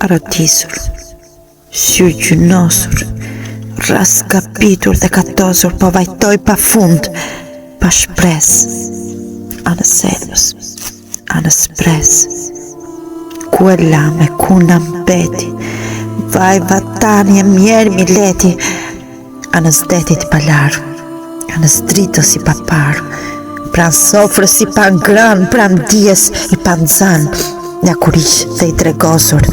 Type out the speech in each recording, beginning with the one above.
Aratisur, syr gjynosur, raskapitur dhe katosur, po vajtoj pa fund, pa shpres, anës selës, anës pres, ku e lame, ku në mbeti, vaj vatanje mjerë mi leti, anës detit palar, anës dritës i papar, pran sofrës i pan gran, pran dijes i pan zan, nga kurish dhe i dregosur,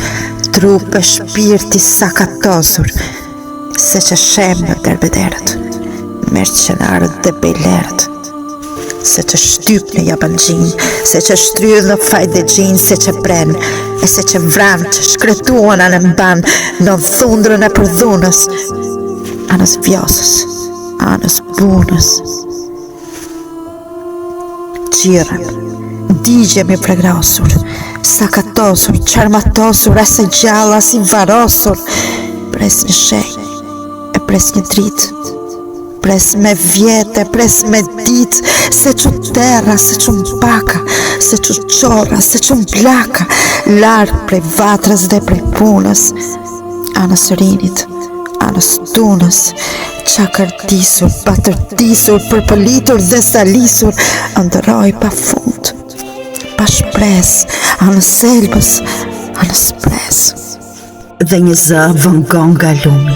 trup e shpirti sakatosur, se që shemë në derbederët, merqenarët dhe bejlerët, se që shtyp në jabangjin, se që shtrydh në fajdegjin, se që bren, e se që vran, që shkretuan anë mban, në thundrën e përdhunës, anës vjosës, anës bunës. Gjirën, digjemi pregrosur, sakatosur, qarmatosur, ase gjalla si varosur, pres një shenj, e pres një dritë, pres me vjetë, pres me ditë, se që terra, se që mbaka, se që qorra, se që mblaka, larkë prej vatrës dhe prej punës, anës rinit, anës tunës, qakërdisur, patërdisur, përpëlitur dhe salisur, ndëroj pa fund, pa shpres, anës selbës, anës pres. Dhe një zë vëngon nga lumi,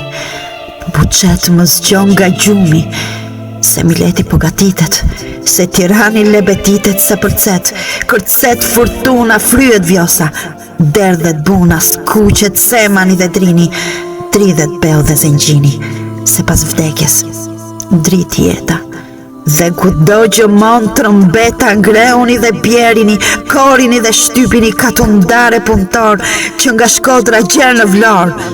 buqet më zgjon nga gjumi, se Mileti po gatitet, se Tirani lebetitet se përcet, kërcet furtuna fryet vjosa, derdhet buna, skuqet semani dhe drini, dridhet beu dhe zengjini, se pas vdekjes, drit jeta, dhe kudo gjëmon trombeta ngreuni dhe bjerini, korini dhe shtypini katundare punëtor, që nga Shkodra gjerë në Vlorë,